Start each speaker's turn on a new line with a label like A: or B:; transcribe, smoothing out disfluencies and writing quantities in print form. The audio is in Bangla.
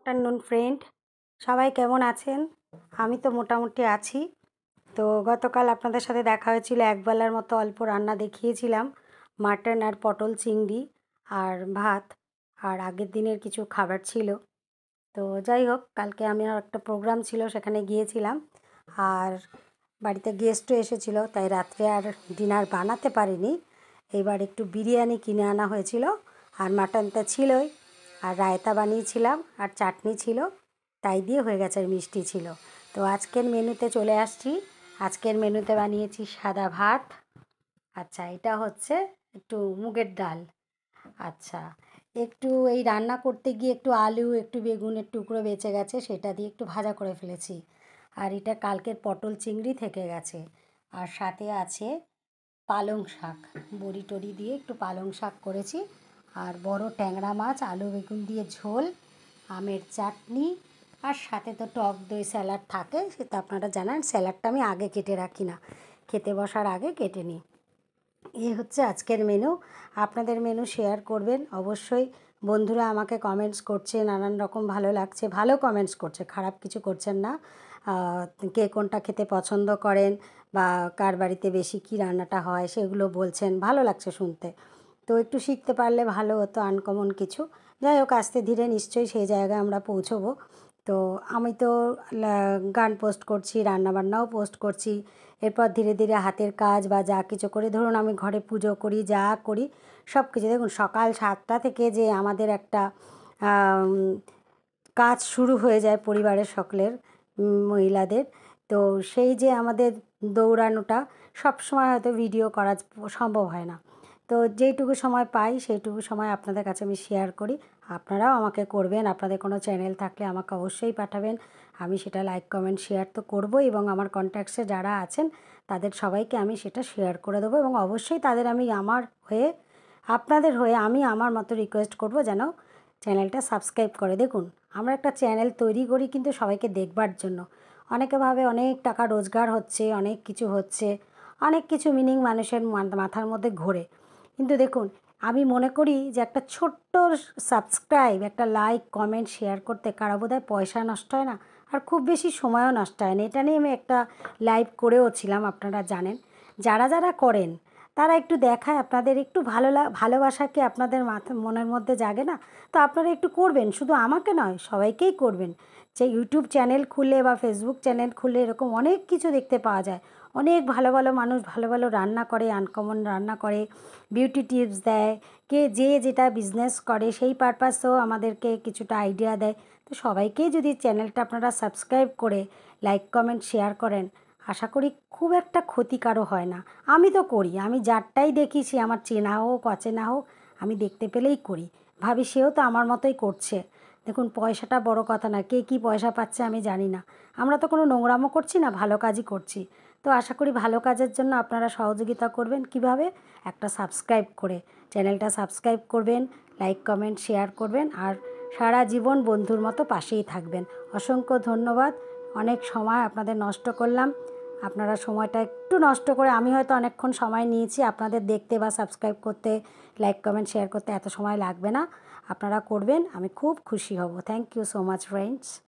A: আফটারনুন ফ্রেন্ড, সবাই কেমন আছেন? আমি তো মোটামুটি আছি। তো গতকাল আপনাদের সাথে দেখা হয়েছিল, একবেলার মতো অল্প রান্না দেখিয়েছিলাম, মাটন আর পটল চিংড়ি আর ভাত, আর আগের দিনের কিছু খাবার ছিল। তো যাই হোক, কালকে আমি একটা প্রোগ্রাম ছিল, সেখানে গিয়েছিলাম, আর বাড়িতে গেস্টও এসেছিল, তাই রাত্রে আর ডিনার বানাতে পারিনি। এবার একটু বিরিয়ানি কিনে আনা হয়েছিল, আর মাটনটা ছিলই, আর রায়তা বানিয়েছিলাম, আর চাটনি ছিল, তাই দিয়ে হয়ে গেছে, আর মিষ্টি ছিল। তো আজকের মেনুতে চলে আসছি। আজকের মেনুতে বানিয়েছি সাদা ভাত। আচ্ছা, এটা হচ্ছে একটু মুগের ডাল। আচ্ছা, একটু এই রান্না করতে গিয়ে একটু আলু, একটু বেগুনের টুকরো বেঁচে গেছে, সেটা দিয়ে একটু ভাজা করে ফেলেছি। আর এটা কালকের পটল চিংড়ি থেকে গেছে। আর সাথে আছে পালং শাক, বড়ি টড়ি দিয়ে একটু পালং শাক করেছি। আর বড় ট্যাংরা মাছ, আলু বেগুন দিয়ে ঝোল, আমের চাটনি, আর সাথে তো টক দই স্যালাড থাকে, সেটা আপনারা জানেন। স্যালাডটা আমি আগে কেটে রাখি না, খেতে বসার আগে কেটে নিই। এই হচ্ছে আজকের মেনু। আপনাদের মেনু শেয়ার করবেন অবশ্যই। বন্ধুরা আমাকে কমেন্টস করছে, নানান রকম ভালো লাগছে, ভালো কমেন্টস করছে, খারাপ কিছু করছেন না। কে কোনটা খেতে পছন্দ করেন, বা কার বাড়িতে বেশি কী রান্নাটা হয় সেগুলো বলছেন, ভালো লাগছে শুনতে। তো একটু শিখতে পারলে ভালো হতো, আনকমন কিছু। যাই হোক, আস্তে ধীরে নিশ্চয়ই সেই জায়গায় আমরা পৌঁছবো। তো আমি তো গান পোস্ট করছি, রান্নাবান্নাও পোস্ট করছি। এরপর ধীরে ধীরে হাতের কাজ বা যা কিছু করি, ধরুন আমি ঘরে পুজো করি, যা করি সব কিছু, দেখুন সকাল 7টা থেকে যে আমাদের একটা কাজ শুরু হয়ে যায় পরিবারের সকলের, মহিলাদের। তো সেই যে আমাদের দৌড়ানোটা, সব সময় হয়তো ভিডিও করা সম্ভব হয় না। তো যেইটুকু সময় পাই সেইটুকু সময় আপনাদের কাছে আমি শেয়ার করি। আপনারাও আমাকে করবেন, আপনাদের কোনো চ্যানেল থাকলে আমাকে অবশ্যই পাঠাবেন। আমি সেটা লাইক কমেন্ট শেয়ার তো করবই, এবং আমার কন্ট্যাক্টসে যারা আছেন তাদের সবাইকে আমি সেটা শেয়ার করে দেবো, এবং অবশ্যই তাদের আমি আমার হয়ে, আপনাদের হয়ে আমি আমার মতো রিকোয়েস্ট করব যেন চ্যানেলটা সাবস্ক্রাইব করে। দেখুন, আমরা একটা চ্যানেল তৈরি করি কিন্তু সবাইকে দেখবার জন্য। অনেকে ভাবে অনেক টাকা রোজগার হচ্ছে, অনেক কিছু হচ্ছে, অনেক কিছু মিনিং মানুষের মাথার মধ্যে ঘোরে। কিন্তু দেখুন, আমি মনে করি যে একটা ছোট্ট সাবস্ক্রাইব, একটা লাইক কমেন্ট শেয়ার করতে কারো বোধহয় পয়সা নষ্ট হয় না, আর খুব বেশি সময়ও নষ্ট হয় না। এটা নিয়ে আমি একটা লাইভ করেও ছিলাম, আপনারা জানেন। যারা যারা করেন তারা একটু দেখায়, আপনাদের একটু ভালোবাসা কি আপনাদের মনের মধ্যে জাগে না? তো আপনারা একটু করবেন, শুধু আমাকে নয়, সবাইকেই করবেন। যে ইউটিউব চ্যানেল খুলে বা ফেসবুক চ্যানেল খুলে এরকম অনেক কিছু দেখতে পাওয়া যায়। অনেক ভালো ভালো মানুষ ভালো ভালো রান্না করে, আনকমন রান্না করে, বিউটি টিপস দেয়, কে যে যেটা বিজনেস করে সেই পারপাসেও আমাদেরকে কিছুটা আইডিয়া দেয়। তো সবাইকেই যদি চ্যানেলটা আপনারা সাবস্ক্রাইব করে লাইক কমেন্ট শেয়ার করেন, আশা করি খুব একটা ক্ষতিকারও হয় না। আমি তো করি, আমি যারটাই দেখি, সে আমার চেনা হোক অচেনা হোক, আমি দেখতে পেলেই করি, ভাবি সেও তো আমার মতোই করছে। দেখুন, পয়সাটা বড় কথা না, কে কী পয়সা পাচ্ছে আমি জানি না। আমরা তো কোনো নোংরামো করছি না, ভালো কাজই করছি। তো আশা করি ভালো কাজের জন্য আপনারা সহযোগিতা করবেন। কিভাবে? একটা সাবস্ক্রাইব করে, চ্যানেলটা সাবস্ক্রাইব করবেন, লাইক কমেন্ট শেয়ার করবেন, আর সারা জীবন বন্ধুর মতো পাশেই থাকবেন। অসংখ্য ধন্যবাদ। অনেক সময় আপনাদের নষ্ট করলাম, আপনারা সময়টা একটু নষ্ট করে, আমি হয়তো অনেকক্ষণ সময় নিয়েছি, আপনাদের দেখতে বা সাবস্ক্রাইব করতে, লাইক কমেন্ট শেয়ার করতে এত সময় লাগবে না। আপনারা করবেন, আমি খুব খুশি হব। Thank you so much friends.